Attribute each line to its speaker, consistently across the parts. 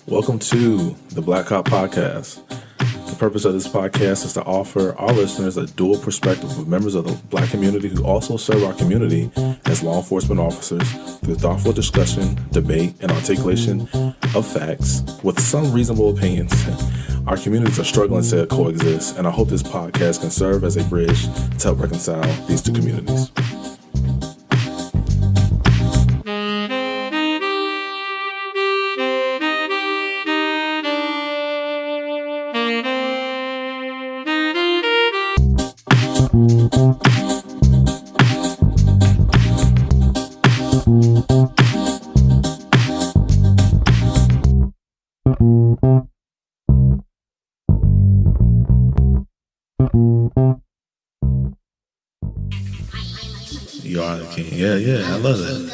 Speaker 1: Welcome to the Black Cop Podcast. The purpose of this podcast is to offer our listeners a dual perspective of members of the Black community who also serve our community as law enforcement officers through thoughtful discussion, debate, and articulation of facts with some reasonable opinions. Our communities are struggling to coexist, and I hope this podcast can serve as a bridge to help reconcile these two communities. You are the king. Yeah, I love that.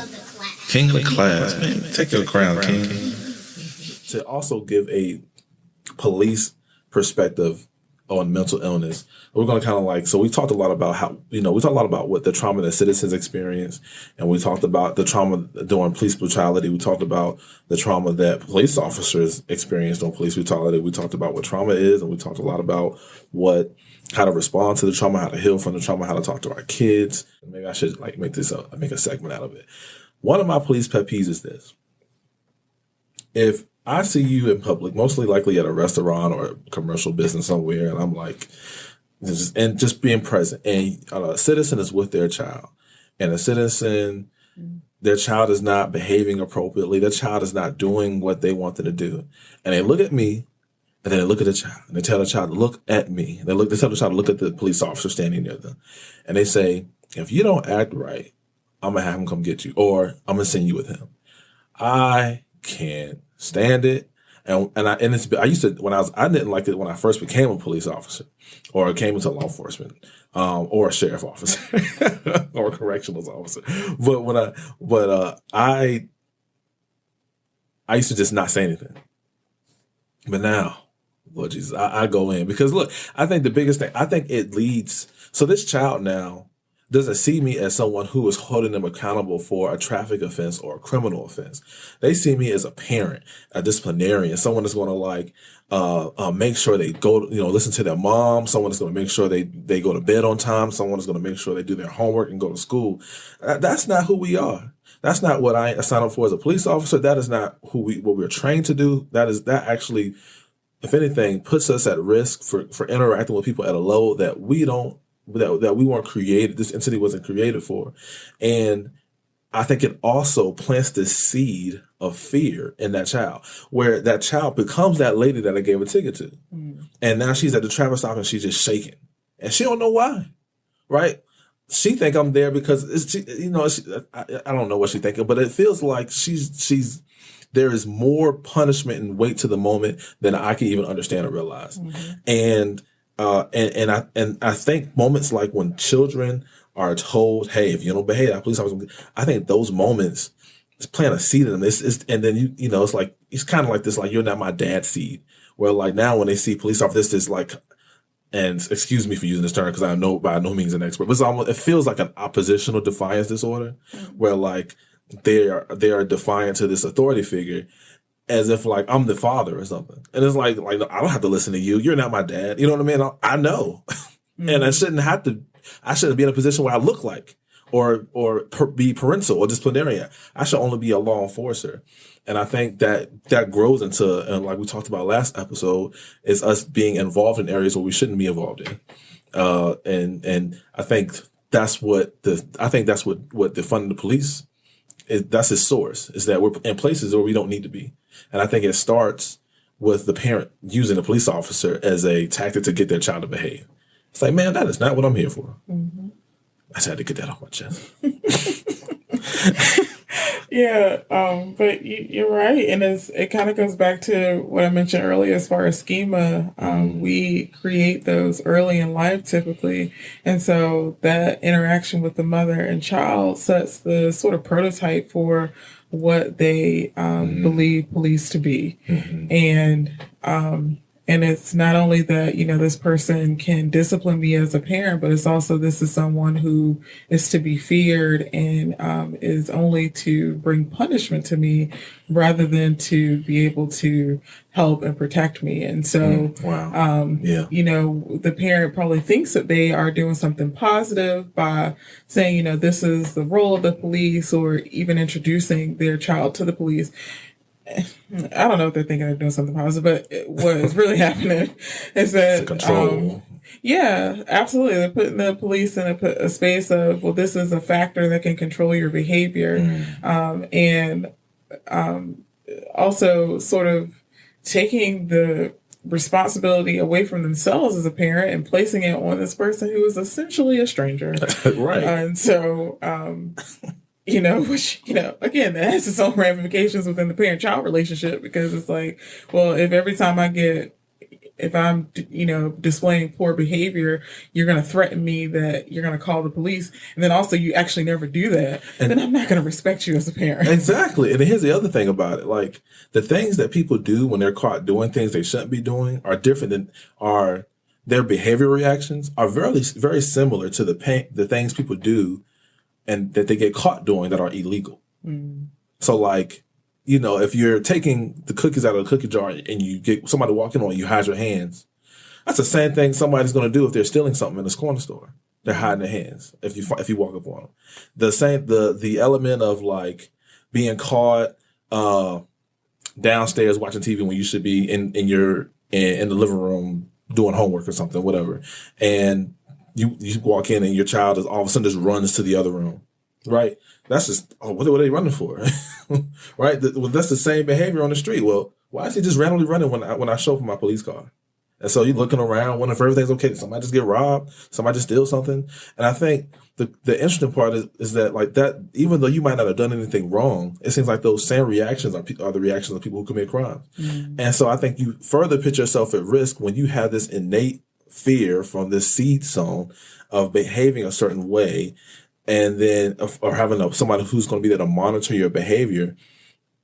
Speaker 1: King of the class, man. Take your crown, king. To also give a police perspective on mental illness, we're going to kind of we talked a lot about how, we talked a lot about what the trauma that citizens experience, and we talked about the trauma during police brutality. We talked about the trauma that police officers experienced during police brutality. We talked about what trauma is, and we talked a lot about how to respond to the trauma, how to heal from the trauma, how to talk to our kids. Maybe I should make a segment out of it. One of my police pet peeves is this. If I see you in public, mostly likely at a restaurant or a commercial business somewhere, and I'm just being present, and a citizen is with their child, and their child is not behaving appropriately, their child is not doing what they want them to do, and they look at me, and then they look at the child, and they tell the child to look at me. They tell the child to look at the police officer standing near them, and they say, "If you don't act right, I'm gonna have him come get you, or I'm gonna send you with him." I can't stand it, I didn't like it when I first became a police officer, or came into law enforcement, or a sheriff officer, or a corrections officer. But I used to just not say anything. But now, Lord Jesus, I go in because look, I think the biggest thing, so this child now doesn't see me as someone who is holding them accountable for a traffic offense or a criminal offense. They see me as a parent, a disciplinarian, someone that's going to make sure they go, listen to their mom, someone that's going to make sure they go to bed on time, someone that's going to make sure they do their homework and go to school. That's not who we are. That's not what I signed up for as a police officer. That is not what we're trained to do. That actually, if anything, puts us at risk for interacting with people at a level that we weren't created, this entity wasn't created for. And I think it also plants this seed of fear in that child, where that child becomes that lady that I gave a ticket to. Mm. And now she's at the traffic stop and she's just shaking. And she don't know why, right? She think I'm there because I don't know what she's thinking, but it feels like there is more punishment and weight to the moment than I can even understand or realize. Mm-hmm. And I think moments like when children are told, "Hey, if you don't behave, that police officer," I think those moments just plant a seed in them. And then it's kind of like this, "You're not my dad" seed, where now when they see police officers, and excuse me for using this term because I know by no means an expert, but it feels like an oppositional defiance disorder, mm-hmm. where they are defiant to this authority figure, as if I'm the father or something. And it's I don't have to listen to you. You're not my dad. You know what I mean? I know. Mm-hmm. And I shouldn't be in a position where I look like or be parental or disciplinarian. I should only be a law enforcer. And I think that grows into, and like we talked about last episode, is us being involved in areas where we shouldn't be involved in. And I think that's what defunding the police is. That's its source, is that we're in places where we don't need to be. And I think it starts with the parent using the police officer as a tactic to get their child to behave. It's man, that is not what I'm here for. Mm-hmm. I just had to get that off my chest.
Speaker 2: Yeah, but you're right. And it kind of goes back to what I mentioned earlier as far as schema. We create those early in life typically. And so that interaction with the mother and child sets the sort of prototype for what they believe police to be. Mm-hmm. And And it's not only that, this person can discipline me as a parent, but it's also this is someone who is to be feared and is only to bring punishment to me rather than to be able to help and protect me. And so,
Speaker 1: Wow. Yeah.
Speaker 2: the parent probably thinks that they are doing something positive by saying, this is the role of the police, or even introducing their child to the police. I don't know if they're thinking they're doing something positive, but what is really happening is that
Speaker 1: Control.
Speaker 2: yeah, absolutely. They're putting the police in a space of, well, this is a factor that can control your behavior, and also sort of taking the responsibility away from themselves as a parent and placing it on this person who is essentially a stranger.
Speaker 1: Right.
Speaker 2: And so, which, again, that has its own ramifications within the parent-child relationship, because it's like, well, if I'm, displaying poor behavior, you're going to threaten me that you're going to call the police. And then also you actually never do that. And then I'm not going to respect you as a parent.
Speaker 1: Exactly. And here's the other thing about it. Like, the things that people do when they're caught doing things they shouldn't be doing are different than their behavior reactions are very, very similar to the things people do and that they get caught doing that are illegal. So, like, if you're taking the cookies out of the cookie jar and you get somebody walking on you, hide your hands. That's the same thing somebody's going to do if they're stealing something in this corner store. They're hiding their hands if you walk up on them. The element of, like, being caught downstairs watching TV when you should be in the living room doing homework or something, whatever, and you walk in and your child is all of a sudden just runs to the other room, right? That's just, what are they running for? Right? That's the same behavior on the street. Well, why is he just randomly running when I show up in my police car? And so you're looking around, wondering if everything's okay. Did somebody just get robbed? Somebody just steal something? And I think the interesting part is that, like, that, even though you might not have done anything wrong, it seems like those same reactions are the reactions of people who commit crimes. And so I think you further put yourself at risk when you have this innate fear from this seed sown of behaving a certain way, and then or having somebody who's going to be there to monitor your behavior.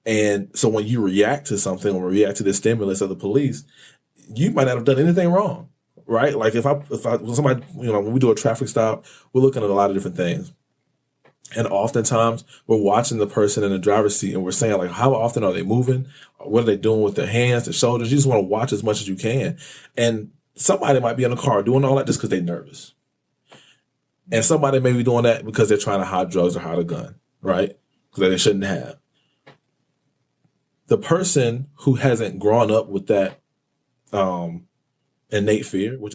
Speaker 1: And so when you react to something or react to the stimulus of the police, you might not have done anything wrong, right? Like, if somebody, when we do a traffic stop, we're looking at a lot of different things. And oftentimes we're watching the person in the driver's seat and we're saying, like, how often are they moving? What are they doing with their hands, their shoulders? You just want to watch as much as you can. And somebody might be in a car doing all that just because they're nervous. And somebody may be doing that because they're trying to hide drugs or hide a gun, right? Because they shouldn't have. The person who hasn't grown up with that innate fear, which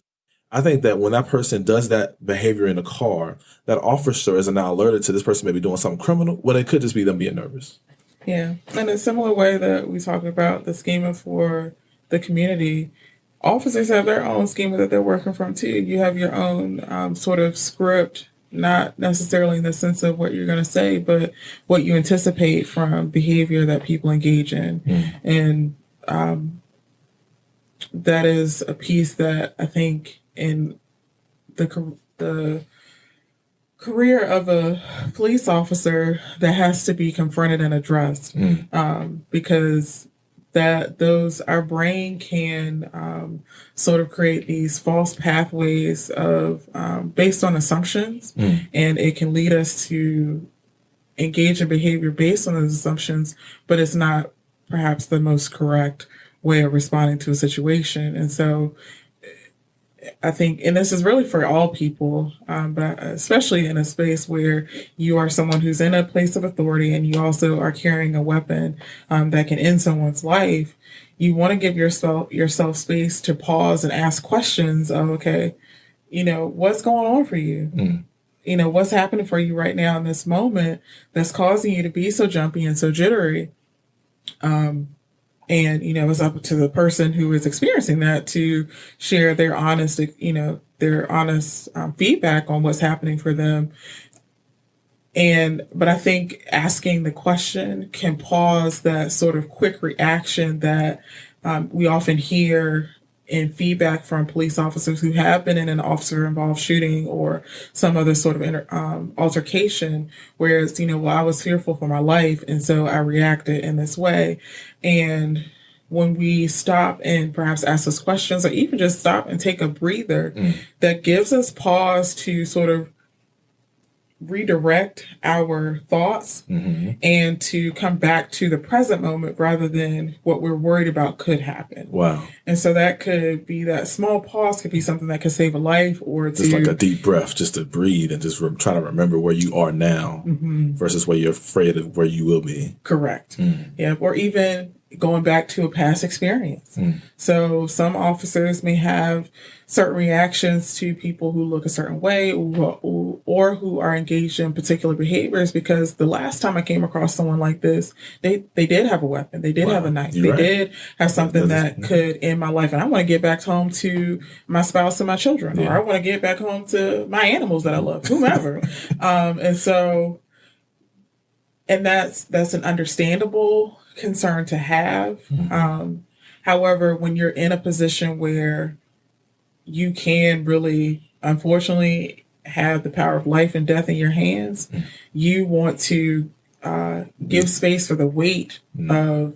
Speaker 1: I think that when that person does that behavior in a car, that officer is now alerted to this person may be doing something criminal, when it could just be them being nervous.
Speaker 2: Yeah. In a similar way that we talked about the schema for the community, officers have their own schema that they're working from too. You have your own sort of script, not necessarily in the sense of what you're going to say, but what you anticipate from behavior that people engage in. And that is a piece that I think in the career of a police officer that has to be confronted and addressed, because our brain can sort of create these false pathways of based on assumptions, and it can lead us to engage in behavior based on those assumptions, but it's not perhaps the most correct way of responding to a situation. And so I think, and this is really for all people, but especially in a space where you are someone who's in a place of authority and you also are carrying a weapon that can end someone's life, you want to give yourself space to pause and ask questions of, okay, what's going on for you? What's happening for you right now in this moment that's causing you to be so jumpy and so jittery? And, it's up to the person who is experiencing that to share their honest feedback on what's happening for them. But I think asking the question can pause that sort of quick reaction that we often hear in feedback from police officers who have been in an officer-involved shooting or some other sort of altercation, whereas, I was fearful for my life, and so I reacted in this way. And when we stop and perhaps ask us questions or even just stop and take a breather, that gives us pause to sort of redirect our thoughts and to come back to the present moment rather than what we're worried about could happen.
Speaker 1: Wow.
Speaker 2: And so that could be, that small pause could be something that could save a life, or
Speaker 1: just like a deep breath, just to breathe and just try to remember where you are now versus where you're afraid of where you will be.
Speaker 2: Correct. Yeah. Or even going back to a past experience. So some officers may have certain reactions to people who look a certain way or who are engaged in particular behaviors, because the last time I came across someone like this, they did have a weapon. They did have a knife. They did have something that could end my life. And I want to get back home to my spouse and my children, or I want to get back home to my animals that I love, whomever. And that's an understandable concern to have. However, when you're in a position where you can really, unfortunately, have the power of life and death in your hands, you want to give space for the weight of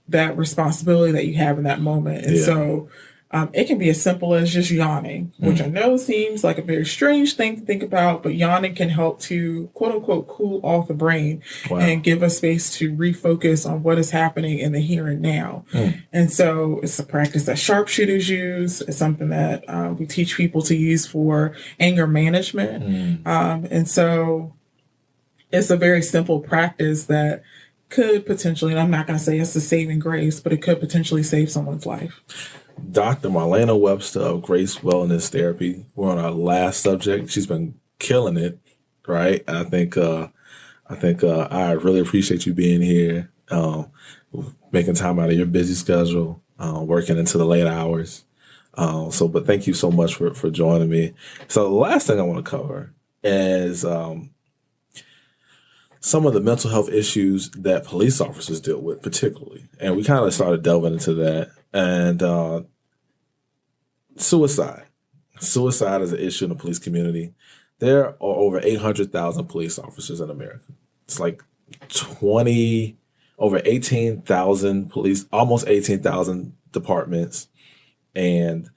Speaker 2: that responsibility that you have in that moment. And so it can be as simple as just yawning, which I know seems like a very strange thing to think about, but yawning can help to, quote unquote, cool off the brain and give us space to refocus on what is happening in the here and now. And so it's a practice that sharpshooters use. It's something that we teach people to use for anger management. And so it's a very simple practice that could potentially, and I'm not going to say it's the saving grace, but it could potentially save someone's life.
Speaker 1: Dr. Marlana Webster of Grace Wellness Therapy. We're on our last subject. She's been killing it, right? And I think I really appreciate you being here, making time out of your busy schedule, working into the late hours. But thank you so much for joining me. So the last thing I want to cover is some of the mental health issues that police officers deal with, particularly. And we kind of started delving into that. And suicide. Suicide is an issue in the police community. There are over 800,000 police officers in America. It's like over 18,000 police, almost 18,000 departments. And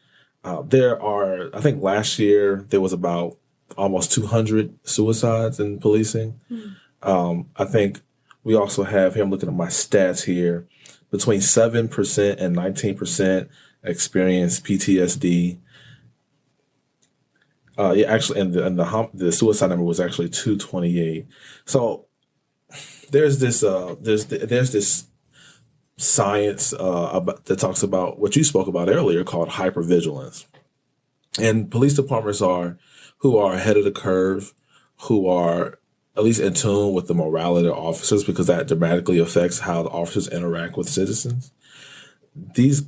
Speaker 1: there are, I think last year, there was about almost 200 suicides in policing. I think we also have here, I'm looking at my stats here, between 7% and 19% experience PTSD. Actually, and the suicide number was actually 228. So there's this science that talks about what you spoke about earlier called hypervigilance, and police departments who are ahead of the curve, who are at least in tune with the morality of officers, because that dramatically affects how the officers interact with citizens. This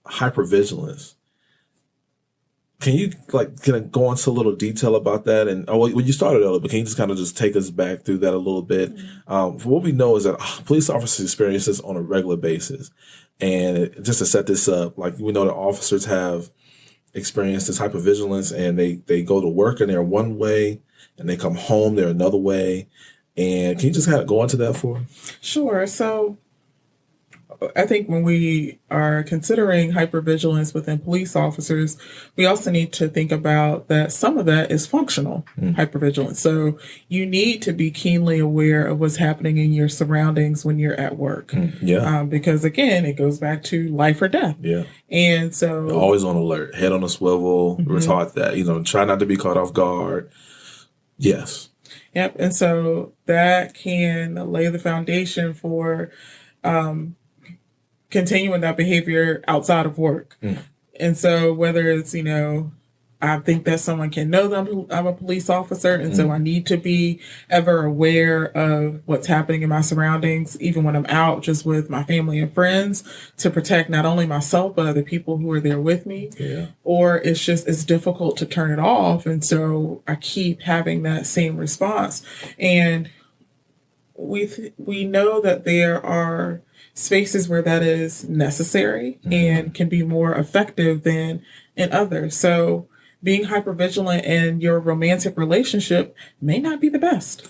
Speaker 1: hypervigilance. Can you go into a little detail about that? And when you started earlier, but can you just take us back through that a little bit? What we know is that police officers experience this on a regular basis, and just to set this up, we know that officers have experienced this hypervigilance, and they go to work and they're one way, and they come home they're another way. And can you just kind of go into that for us?
Speaker 2: Sure. So I think when we are considering hypervigilance within police officers, we also need to think about that some of that is functional hypervigilance. So you need to be keenly aware of what's happening in your surroundings when you're at work. Because again, it goes back to life or death. And so
Speaker 1: you're always on alert, head on a swivel. We're taught that, try not to be caught off guard. Yes.
Speaker 2: Yep. And so that can lay the foundation for continuing that behavior outside of work. And so whether it's, I think that someone can know that I'm a police officer, and so I need to be ever aware of what's happening in my surroundings, even when I'm out just with my family and friends, to protect not only myself, but other people who are there with me. Or it's difficult to turn it off. And so I keep having that same response. And we know that there are spaces where that is necessary and can be more effective than in others. So being hypervigilant in your romantic relationship may not be the best,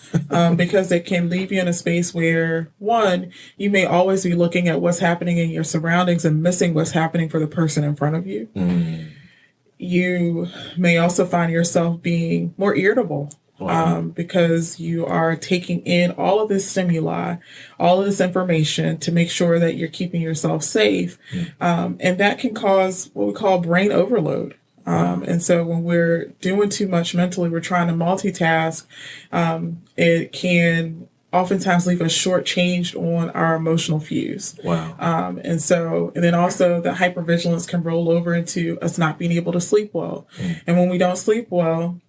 Speaker 2: because it can leave you in a space where, one, you may always be looking at what's happening in your surroundings and missing what's happening for the person in front of you. You may also find yourself being more irritable. Wow. Because you are taking in all of this stimuli, all of this information to make sure that you're keeping yourself safe. And that can cause what we call brain overload. And so when we're doing too much mentally, we're trying to multitask. It can oftentimes leave us shortchanged on our emotional fuse.
Speaker 1: Wow.
Speaker 2: And then also the hypervigilance can roll over into us not being able to sleep well. And when we don't sleep well,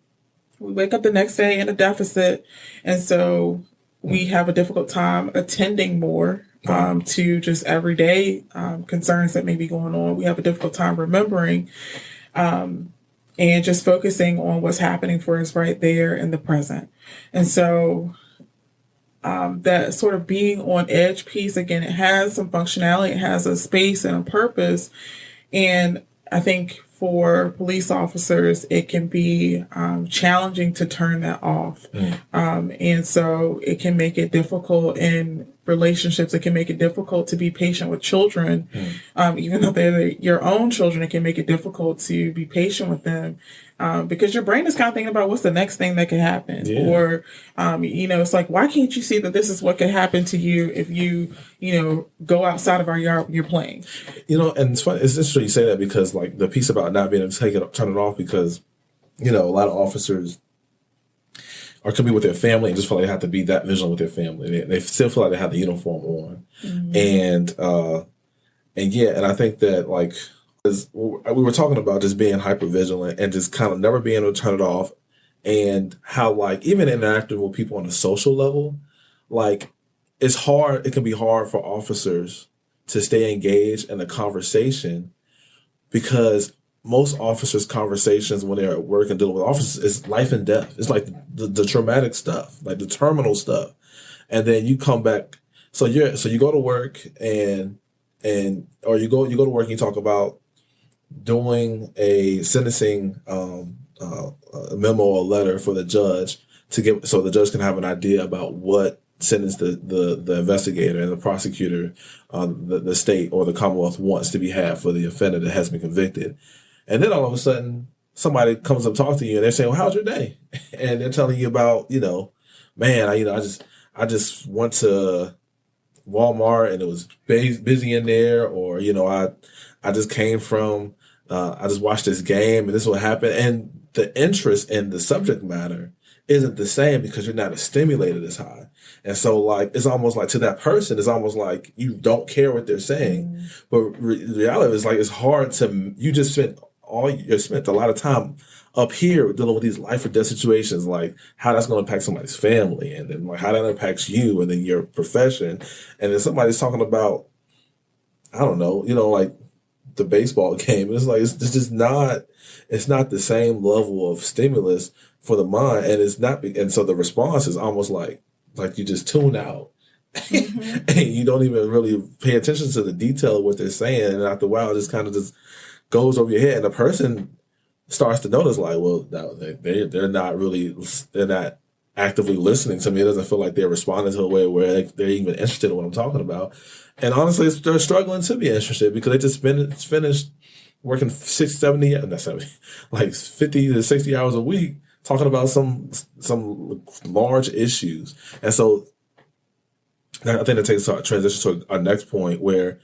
Speaker 2: we wake up the next day in a deficit. And so we have a difficult time attending more to just everyday concerns that may be going on. We have a difficult time remembering and just focusing on what's happening for us right there in the present. And so that sort of being on edge piece, again, it has some functionality, it has a space and a purpose. And I think for police officers, it can be challenging to turn that off. And so it can make it difficult in relationships. It can make it difficult to be patient with children. Even though they're your own children, it can make it difficult to be patient with them. Because your brain is kind of thinking about what's the next thing that could happen. Or, it's like, why can't you see that this is what could happen to you if you, go outside of our yard when you're playing?
Speaker 1: And it's funny, it's interesting you say that, because like the piece about not being able to turn it off, because, a lot of officers could be with their family and just feel like they have to be that vigilant with their family. They still feel like they have the uniform on. And I think that like, we were talking about just being hypervigilant and just kind of never being able to turn it off, and how like even interacting with people on a social level, like it's hard. It can be hard for officers to stay engaged in a conversation, because most officers' conversations when they're at work and dealing with officers is life and death. It's like the traumatic stuff, like the terminal stuff, and then you come back. So you go to work or you go to work and you talk about doing a sentencing memo or letter for the judge so the judge can have an idea about what sentence the investigator and the prosecutor, the state or the Commonwealth wants to be had for the offender that has been convicted. And then all of a sudden somebody comes up to talk to you and they're saying, well, how's your day? And they're telling you about, man, I just went to Walmart and it was busy in there, or, I just came from, I just watched this game and this is what happened. And the interest in the subject matter isn't the same because you're not stimulated as high. And so like, it's almost like to that person, it's almost like you don't care what they're saying. But the reality is like, it's hard you just spent a lot of time up here dealing with these life or death situations, like how that's going to impact somebody's family, and then like how that impacts you and then your profession. And then somebody's talking about, I don't know, like the baseball game. It's like, it's just not the same level of stimulus for the mind. And so the response is almost like you just tune out. And you don't even really pay attention to the detail of what they're saying. And after a while, it just kind of just goes over your head. And the person starts to notice like, well, they're not actively listening to me. It doesn't feel like they're responding to a way where they're even interested in what I'm talking about. And honestly, they're struggling to be interested because they just finished working 50 to 60 hours a week talking about some large issues. And so I think that takes us to transition to our next point, where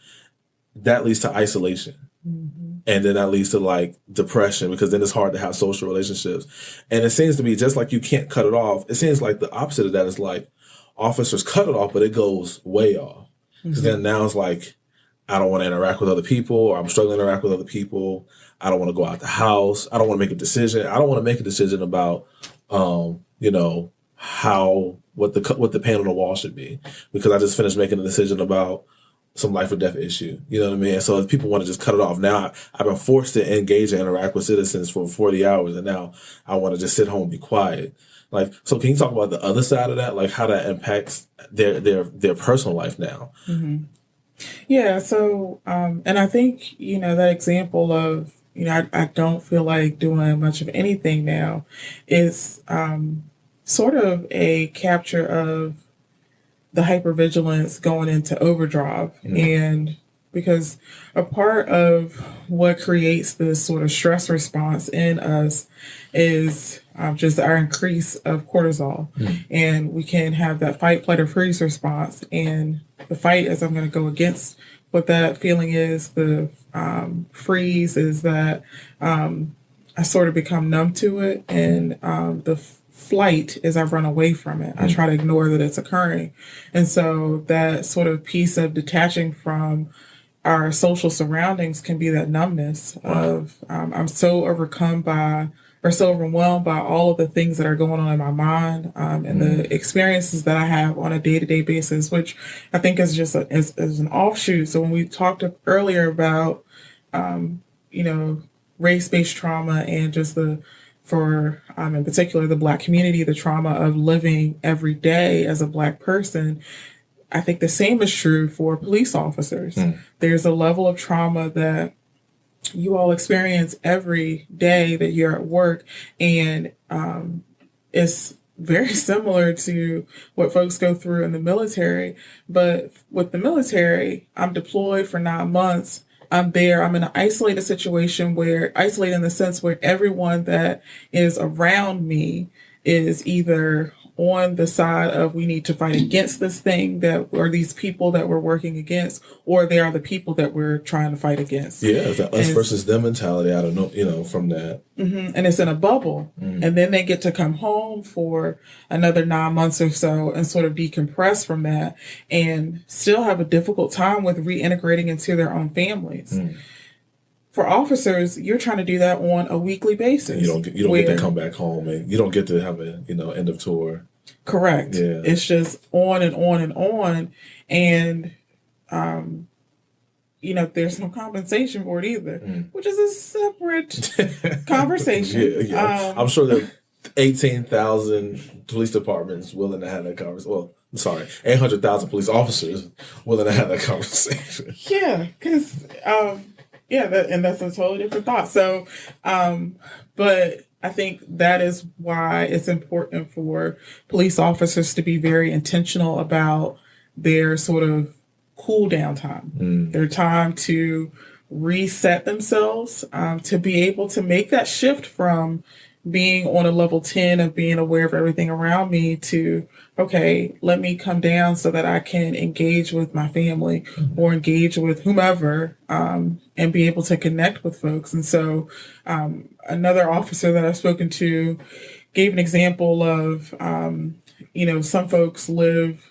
Speaker 1: that leads to isolation. And then that leads to like depression, because then it's hard to have social relationships. And it seems to be just like you can't cut it off. It seems like the opposite of that is like officers cut it off, but it goes way off. Because then now it's like, I don't want to interact with other people, or I'm struggling to interact with other people. I don't want to go out the house. I don't want to make a decision. I don't want to make a decision about, what the paint on the wall should be, because I just finished making a decision about some life or death issue. You know what I mean? So if people want to just cut it off, now I've been forced to engage and interact with citizens for 40 hours, and now I want to just sit home and be quiet. Like, so can you talk about the other side of that? Like how that impacts their personal life now?
Speaker 2: Yeah. So, and I think, that example of, I don't feel like doing much of anything now, is sort of a capture of the hypervigilance going into overdrive. And because a part of what creates this sort of stress response in us is just our increase of cortisol. And we can have that fight, flight, or freeze response. And the fight is I'm going to go against what that feeling is. The freeze is that I sort of become numb to it. And the flight is I run away from it. I try to ignore that it's occurring. And so that sort of piece of detaching from our social surroundings can be that numbness of I'm so overcome by or so overwhelmed by all of the things that are going on in my mind and the experiences that I have on a day-to-day basis, which I think is just is an offshoot. So when we talked earlier about, race-based trauma and just for in particular the Black community, the trauma of living every day as a Black person, I think the same is true for police officers. There's a level of trauma that you all experience every day that you're at work, and it's very similar to what folks go through in the military. But with the military, I'm deployed for 9 months. I'm there. I'm in an isolated situation isolated in the sense where everyone that is around me is either on the side of we need to fight against this thing or these people that we're working against, or they are the people that we're trying to fight against.
Speaker 1: Yeah, it's the us versus them mentality. I don't know, from that.
Speaker 2: And it's in a bubble. And then they get to come home for another 9 months or so and sort of decompress from that and still have a difficult time with reintegrating into their own families. For officers, you're trying to do that on a weekly basis.
Speaker 1: You don't get to come back home, and you don't get to have a end of tour.
Speaker 2: Correct.
Speaker 1: Yeah.
Speaker 2: It's just on and on and on, and there's no compensation for it either, which is a separate conversation.
Speaker 1: Yeah. I'm sure that 18,000 police departments willing to have that conversation. Well, I'm sorry, 800,000 police officers willing to have that conversation.
Speaker 2: Yeah, because and that's a totally different thought. So, but I think that is why it's important for police officers to be very intentional about their sort of cool down time, their time to reset themselves, to be able to make that shift from being on a level 10 of being aware of everything around me to, okay, let me come down so that I can engage with my family or engage with whomever, and be able to connect with folks. And so another officer that I've spoken to gave an example of, some folks live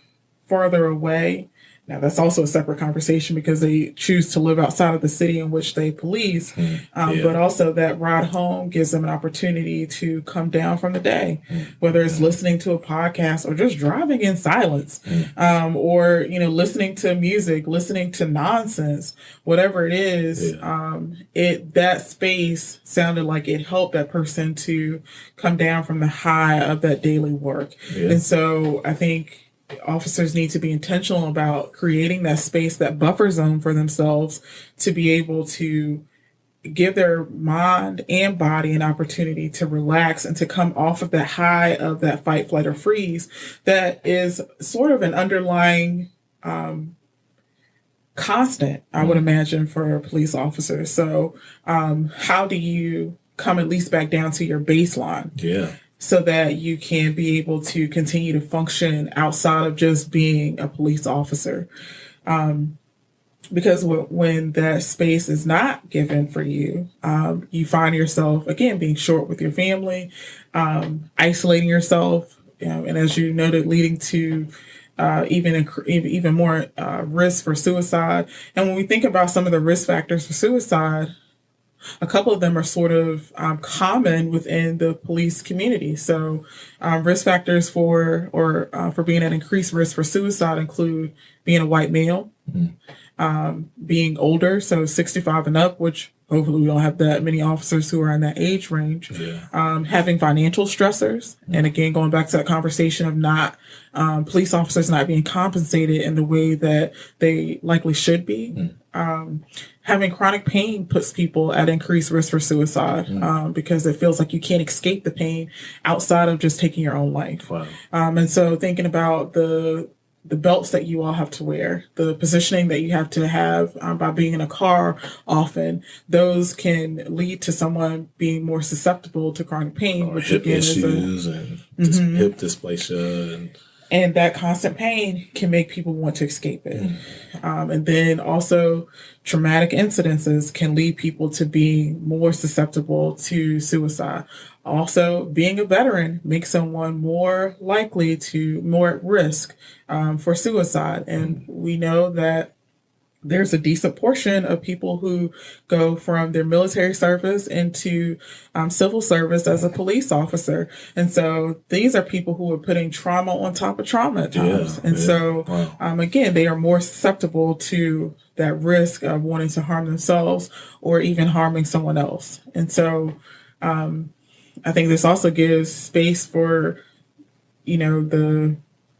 Speaker 2: farther away. Now, that's also a separate conversation because they choose to live outside of the city in which they police. But also that ride home gives them an opportunity to come down from the day, whether it's listening to a podcast or just driving in silence, or, listening to music, listening to nonsense, whatever it is. That space sounded like it helped that person to come down from the high of that daily work. And so I think officers need to be intentional about creating that space, that buffer zone for themselves to be able to give their mind and body an opportunity to relax and to come off of that high of that fight, flight, or freeze that is sort of an underlying constant, I would imagine, for police officers. So how do you come at least back down to your baseline? So that you can be able to continue to function outside of just being a police officer. Because when that space is not given for you, you find yourself, again, being short with your family, isolating yourself, and as you noted, leading to even more risk for suicide. And when we think about some of the risk factors for suicide, a couple of them are sort of common within the police community. So risk factors for being at increased risk for suicide include being a white male, being older, so 65 and up, which hopefully we don't have that many officers who are in that age range. Having financial stressors. And again, going back to that conversation of not police officers not being compensated in the way that they likely should be. Having chronic pain puts people at increased risk for suicide because it feels like you can't escape the pain outside of just taking your own life.
Speaker 1: Wow.
Speaker 2: And so thinking about the belts that you all have to wear, the positioning that you have to have by being in a car often, those can lead to someone being more susceptible to chronic pain, which
Speaker 1: hip
Speaker 2: again
Speaker 1: issues and hip dysplasia.
Speaker 2: And that constant pain can make people want to escape it. And then also traumatic incidences can lead people to being more susceptible to suicide. Also, being a veteran makes someone more likely to, more at risk for suicide. And we know that there's a decent portion of people who go from their military service into civil service as a police officer. And so these are people who are putting trauma on top of trauma at times. So, again, they are more susceptible to that risk of wanting to harm themselves or even harming someone else. And so I think this also gives space for, the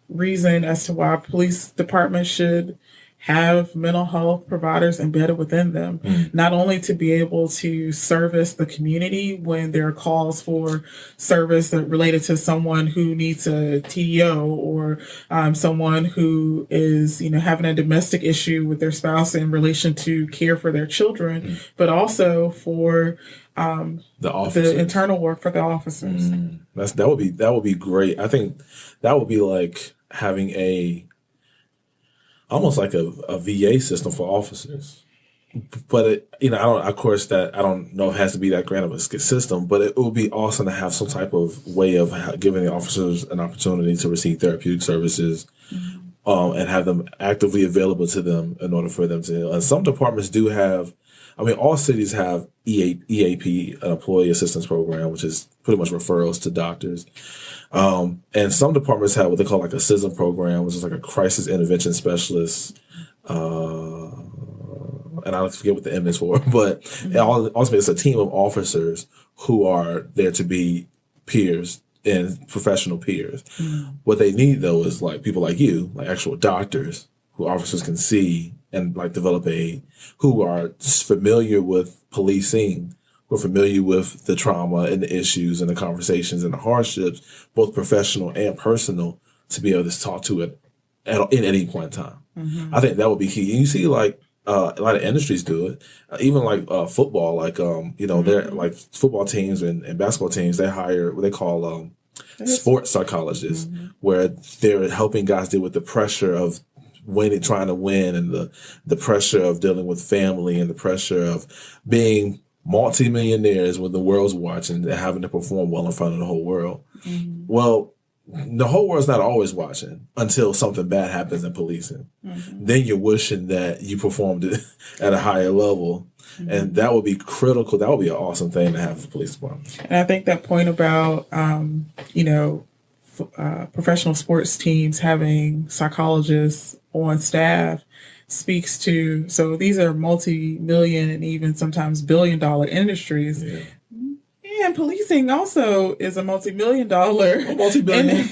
Speaker 2: reason as to why police departments should have mental health providers embedded within them, not only to be able to service the community when there are calls for service that related to someone who needs a TDO or someone who is, having a domestic issue with their spouse in relation to care for their children, but also for the internal work for the officers.
Speaker 1: That would be great. I think that would be like having almost like a VA system for officers. But I don't know if it has to be that grand of a system, but it would be awesome to have some type of way of giving the officers an opportunity to receive therapeutic services and have them actively available to them in order for them to. And some departments do have. All cities have EAP, an employee assistance program, which is pretty much referrals to doctors. And some departments have what they call like a CISM program, which is like a crisis intervention specialist. And I forget what the M is for, but ultimately it's a team of officers who are there to be peers and professional peers. What they need though is like people like you, like actual doctors who officers can see and like develop who are familiar with policing, who are familiar with the trauma and the issues and the conversations and the hardships, both professional and personal, to be able to talk to it in any point in time. I think that would be key. And you see like a lot of industries do it, even like football, like, they're like football teams and basketball teams, they hire what they call sports psychologists, where they're helping guys deal with the pressure of trying to win and the pressure of dealing with family and the pressure of being multimillionaires when the world's watching and having to perform well in front of the whole world. Well, the whole world's not always watching until something bad happens in policing. Then you're wishing that you performed it at a higher level. And that would be critical. That would be an awesome thing to have for police departments.
Speaker 2: And I think that point about, professional sports teams having psychologists on staff speaks to, so these are multi-million and even sometimes billion-dollar industries. And policing also is a multi-million-dollar.
Speaker 1: Multi-billion.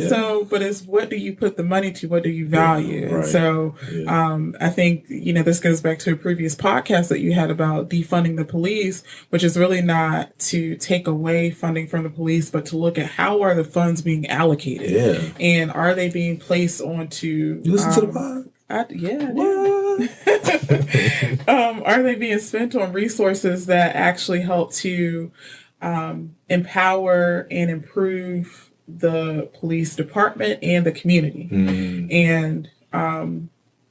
Speaker 2: So, but it's what do you put the money to? What do you value? And so I think, this goes back to a previous podcast that you had about defunding the police, which is really not to take away funding from the police, but to look at how are the funds being allocated? And are they being placed onto...
Speaker 1: You listen to the pod?
Speaker 2: Are they being spent on resources that actually help to empower and improve the police department and the community? And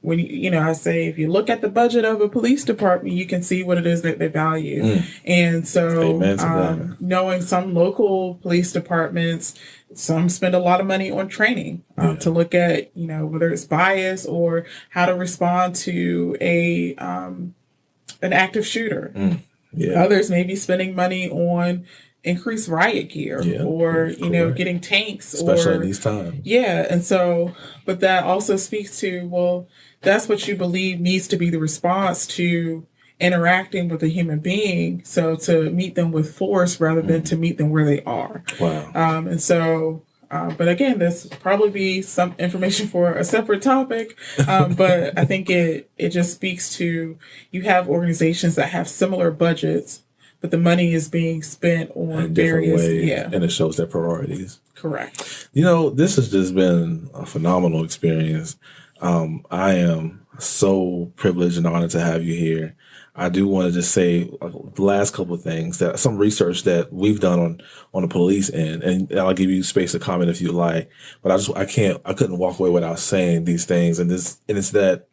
Speaker 2: when I say if you look at the budget of a police department, you can see what it is that they value. And so knowing some local police departments, some spend a lot of money on training to look at, whether it's bias or how to respond to an active shooter. Others may be spending money on increase riot gear
Speaker 1: Yeah,
Speaker 2: or,
Speaker 1: correct.
Speaker 2: getting tanks
Speaker 1: Especially in
Speaker 2: or,
Speaker 1: these times.
Speaker 2: yeah. And so, but that also speaks to, well, that's what you believe needs to be the response to interacting with a human being. So to meet them with force rather than to meet them where they are.
Speaker 1: Wow.
Speaker 2: And so, but again, this will probably be some information for a separate topic. But I think it just speaks to, you have organizations that have similar budgets, but the money is being spent on
Speaker 1: In different
Speaker 2: various,
Speaker 1: ways,
Speaker 2: yeah,
Speaker 1: and it shows their priorities.
Speaker 2: correct.
Speaker 1: This has just been a phenomenal experience. I am so privileged and honored to have you here. I do want to just say the last couple of things, that some research that we've done on the police end, and I'll give you space to comment if you like. But I couldn't walk away without saying these things, and it's that.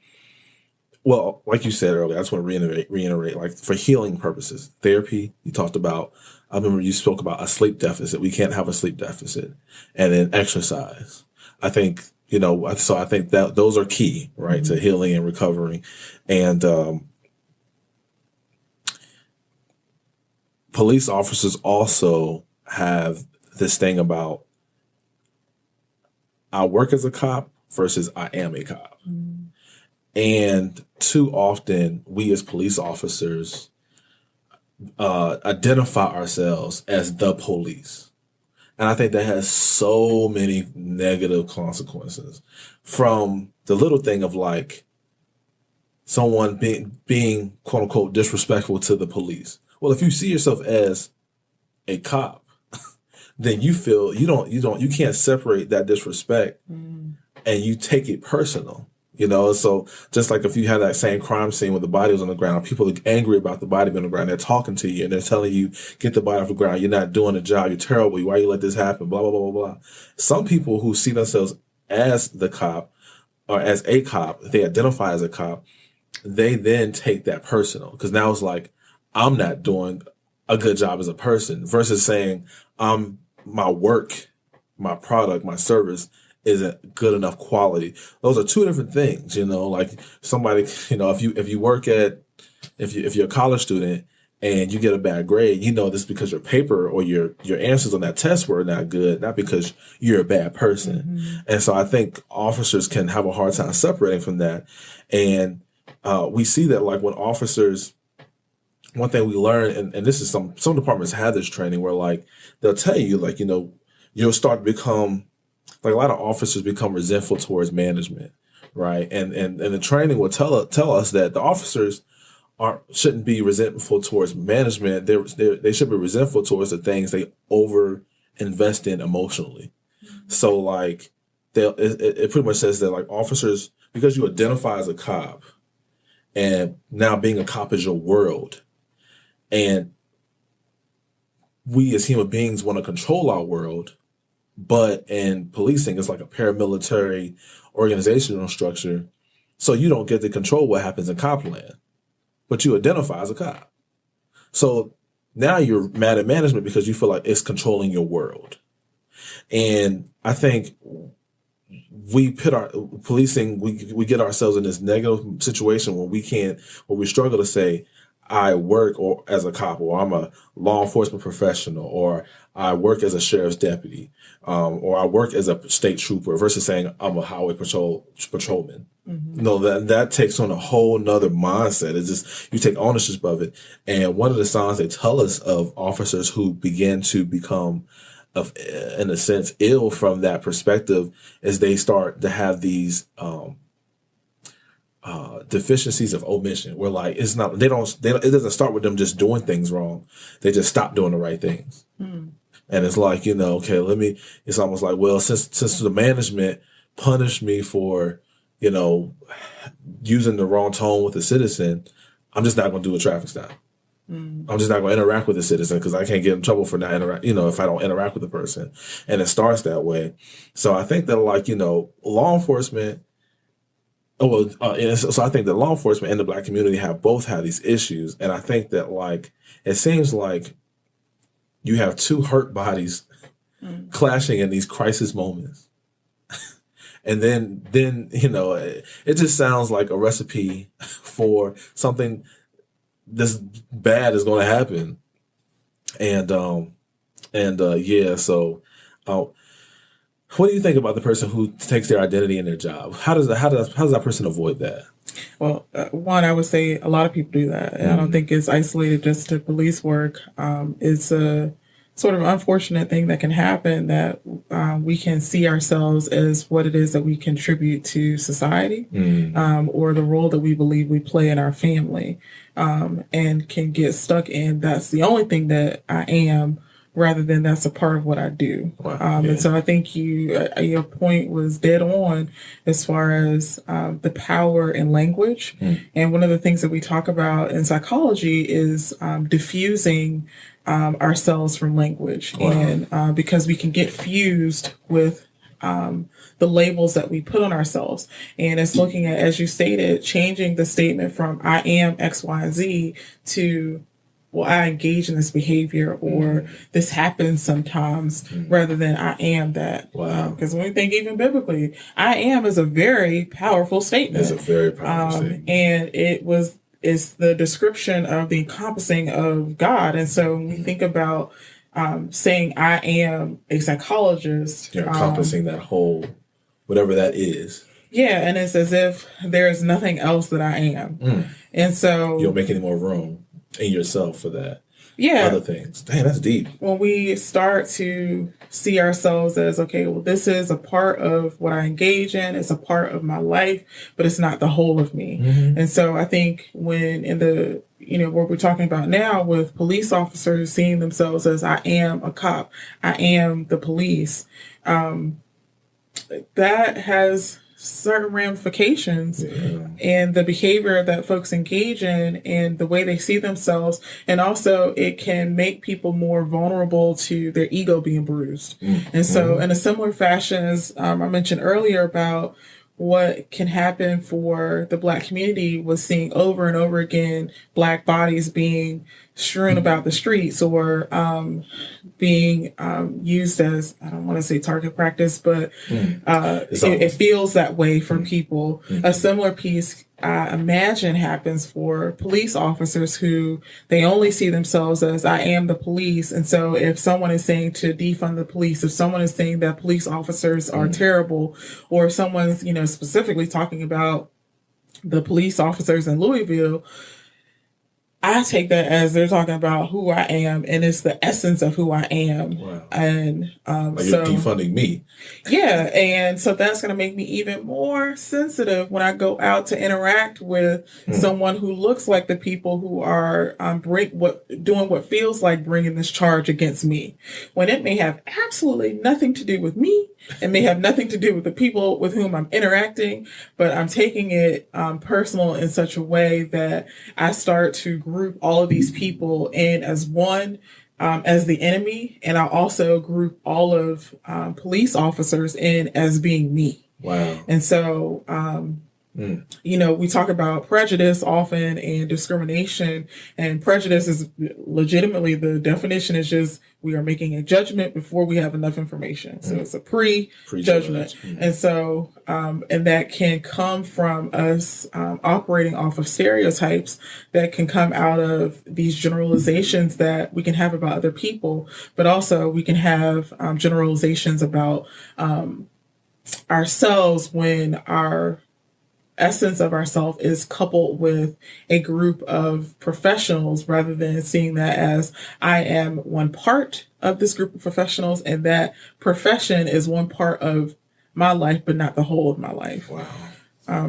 Speaker 1: Well, like you said earlier, I just want to reiterate, like for healing purposes, therapy, you talked about, I remember you spoke about a sleep deficit. We can't have a sleep deficit. And then exercise. I think, so I think that those are key, right, to healing and recovering. And, police officers also have this thing about, I work as a cop versus I am a cop. And too often, we as police officers identify ourselves as the police. And I think that has so many negative consequences, from the little thing of like someone being quote unquote disrespectful to the police. Well, if you see yourself as a cop, then you feel you can't separate that disrespect, and you take it personal. So just like if you had that same crime scene where the body was on the ground, people are angry about the body being on the ground. They're talking to you and they're telling you, get the body off the ground. You're not doing the job. You're terrible. Why you let this happen? Blah, blah, blah, blah, blah. Some people who see themselves as the cop or as a cop, they identify as a cop, they then take that personal, because now it's like, I'm not doing a good job as a person, versus saying my work, my product, my service isn't good enough quality. Those are two different things, like somebody, if you're a college student and you get a bad grade, this is because your paper or your answers on that test were not good, not because you're a bad person. And so I think officers can have a hard time separating from that. And we see that, like, when officers, one thing we learn, and this is some departments have this training where, like, they'll tell you, like, you'll start to become, like, a lot of officers become resentful towards management, right? And the training will tell us that the officers shouldn't be resentful towards management. They should be resentful towards the things they over invest in emotionally. So, like, it pretty much says that, like, officers, because you identify as a cop, and now being a cop is your world, and we as human beings want to control our world. But in policing, it's like a paramilitary organizational structure. So you don't get to control what happens in Copland, but you identify as a cop. So now you're mad at management because you feel like it's controlling your world. And I think we put our policing, we get ourselves in this negative situation where we struggle to say, I work or as a cop, or I'm a law enforcement professional, or I work as a sheriff's deputy, or I work as a state trooper, versus saying I'm a highway patrolman. No, that takes on a whole nother mindset. It's just, you take ownership of it. And one of the signs they tell us of officers who begin to become, in a sense, ill from that perspective, is they start to have these deficiencies of omission, where, like, it doesn't start with them just doing things wrong. They just stop doing the right things. And it's like, okay, it's almost like, well, since the management punished me for, using the wrong tone with a citizen, I'm just not going to do a traffic stop. I'm just not going to interact with the citizen because I can't get in trouble for not if I don't interact with the person. And it starts that way. So I think that, like, law enforcement, so I think that law enforcement and the Black community have both had these issues. And I think that, like, it seems like you have two hurt bodies clashing in these crisis moments. And then it just sounds like a recipe for something this bad is going to happen. And And so uh, what do you think about the person who takes their identity in their job? How does that person avoid that?
Speaker 2: Well, one, I would say a lot of people do that. And I don't think it's isolated just to police work. It's a sort of unfortunate thing that can happen, that we can see ourselves as what it is that we contribute to society, or the role that we believe we play in our family, and can get stuck in that's the only thing that I am, rather than that's a part of what I do.
Speaker 1: Wow.
Speaker 2: And so I think your point was dead on as far as the power in language. And one of the things that we talk about in psychology is diffusing ourselves from language. Wow. And because we can get fused with the labels that we put on ourselves. And it's looking at, as you stated, changing the statement from I am X, Y, and Z to, well, I engage in this behavior, or this happens sometimes, rather than I am that.
Speaker 1: Wow.
Speaker 2: Because when we think even biblically, I am is a very powerful statement.
Speaker 1: It's a very powerful statement.
Speaker 2: And it's the description of the encompassing of God. And so when we think about saying I am a psychologist,
Speaker 1: you're encompassing that whole, whatever that is.
Speaker 2: Yeah, and it's as if there's nothing else that I am. And so
Speaker 1: you don't make any more room in yourself for that.
Speaker 2: Yeah.
Speaker 1: Other things. Dang, that's deep.
Speaker 2: When we start to see ourselves as, okay, well, this is a part of what I engage in, it's a part of my life, but it's not the whole of me. And so I think when in the, what we're talking about now with police officers seeing themselves as I am a cop, I am the police, that has certain ramifications in the behavior that folks engage in and the way they see themselves. And also it can make people more vulnerable to their ego being bruised. And so in a similar fashion as I mentioned earlier about what can happen for the Black community, was seeing over and over again Black bodies being strewn about the streets, or being used as, I don't want to say target practice, but it feels that way for people. A similar piece, I imagine, happens for police officers who they only see themselves as I am the police. And so if someone is saying to defund the police, if someone is saying that police officers are terrible, or if someone's, specifically talking about the police officers in Louisville, I take that as they're talking about who I am, and it's the essence of who I am.
Speaker 1: Wow.
Speaker 2: And
Speaker 1: like you're defunding me.
Speaker 2: Yeah, and so that's going to make me even more sensitive when I go out to interact with someone who looks like the people who are doing what feels like bringing this charge against me, when it may have absolutely nothing to do with me. It may have nothing to do with the people with whom I'm interacting, but I'm taking it personal in such a way that I start to group all of these people in as one, as the enemy, and I also group all of police officers in as being me.
Speaker 1: Wow.
Speaker 2: And so, we talk about prejudice often and discrimination, and prejudice is legitimately, the definition is just, we are making a judgment before we have enough information. So it's a pre-judgment. And so, and that can come from us operating off of stereotypes that can come out of these generalizations that we can have about other people, but also we can have generalizations about ourselves when our essence of ourself is coupled with a group of professionals, rather than seeing that as I am one part of this group of professionals, and that profession is one part of my life, but not the whole of my life.
Speaker 1: Wow.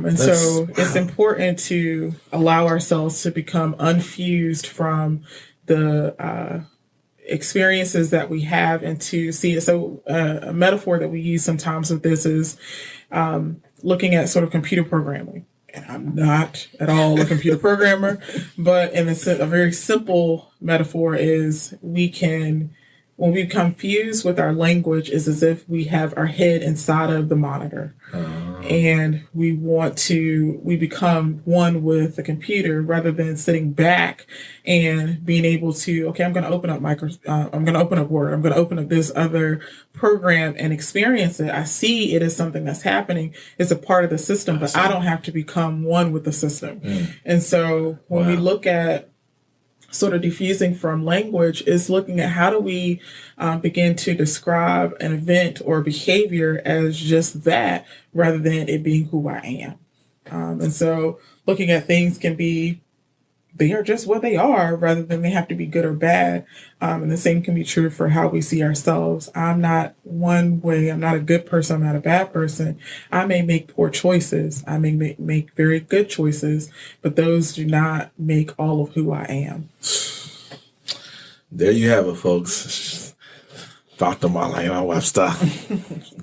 Speaker 2: It's important to allow ourselves to become unfused from the experiences that we have, and to see it. So a metaphor that we use sometimes with this is looking at sort of computer programming. And I'm not at all a computer programmer, but in a very simple metaphor is when we become fused with our language, is as if we have our head inside of the monitor. And we become one with the computer, rather than sitting back and being able to, okay, I'm going to open up I'm going to open up Word, I'm going to open up this other program and experience it. I see it as something that's happening. It's a part of the system, but I don't have to become one with the system. And so when we look at sort of diffusing from language is looking at how do we begin to describe an event or behavior as just that rather than it being who I am. And so looking at things can be, they are just what they are rather than they have to be good or bad. And the same can be true for how we see ourselves. I'm not one way. I'm not a good person. I'm not a bad person. I may make poor choices. I may make very good choices, but those do not make all of who I am.
Speaker 1: There you have it, folks. Dr. Marlana Webster,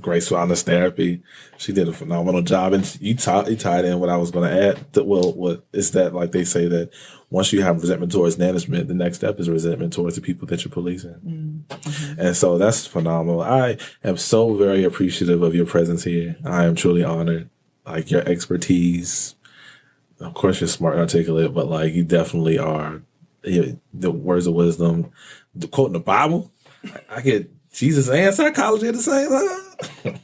Speaker 1: Graceful Honest Therapy. She did a phenomenal job, and you tied in what I was going to add. What is that? Like they say that once you have resentment towards management, the next step is resentment towards the people that you're policing. Mm-hmm. And so that's phenomenal. I am so very appreciative of your presence here. I am truly honored. Like your expertise. Of course, you're smart and articulate, but like you definitely are. The words of wisdom, quoting the Bible. I get Jesus and psychology at the same time.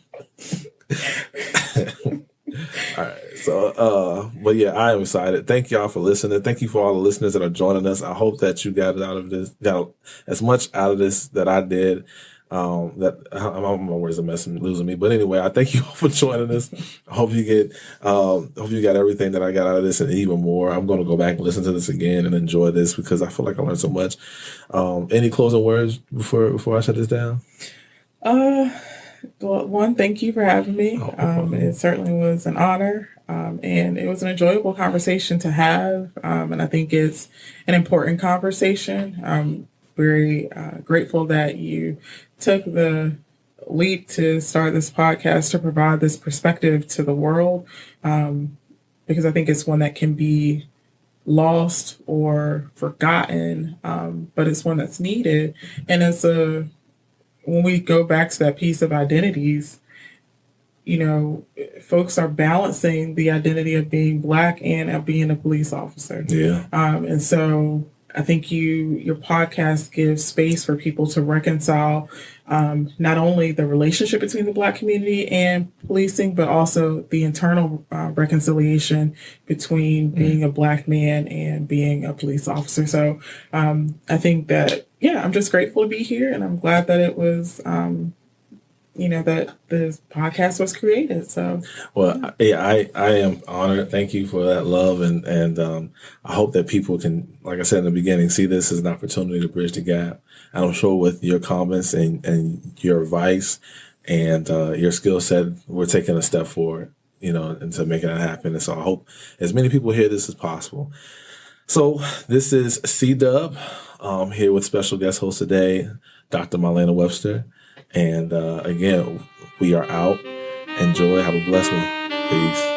Speaker 1: All right. So, but yeah, I am excited. Thank y'all for listening. Thank you for all the listeners that are joining us. I hope that you got as much out of this that I did. That my words are losing me. But anyway, I thank you all for joining us. I hope you got everything that I got out of this and even more. I'm going to go back and listen to this again and enjoy this because I feel like I learned so much. Any closing words before I shut this down?
Speaker 2: Well, one, thank you for having me. It certainly was an honor. And it was an enjoyable conversation to have. And I think it's an important conversation. I'm very grateful that you took the leap to start this podcast to provide this perspective to the world, because I think it's one that can be lost or forgotten, but it's one that's needed. And when we go back to that piece of identities, folks are balancing the identity of being Black and of being a police officer.
Speaker 1: Yeah.
Speaker 2: And so I think your podcast gives space for people to reconcile not only the relationship between the Black community and policing, but also the internal reconciliation between being a Black man and being a police officer. So I think that, I'm just grateful to be here, and I'm glad that it was that this podcast was created. So,
Speaker 1: well, I am honored. Thank you for that love. And I hope that people can, like I said in the beginning, see this as an opportunity to bridge the gap. And I'm sure with your comments and your advice and your skill set, we're taking a step forward, into making that happen. And so I hope as many people hear this as possible. So this is C-Dub, here with special guest host today, Dr. Marlana Webster. And again, we are out. Enjoy. Have a blessed one. Peace.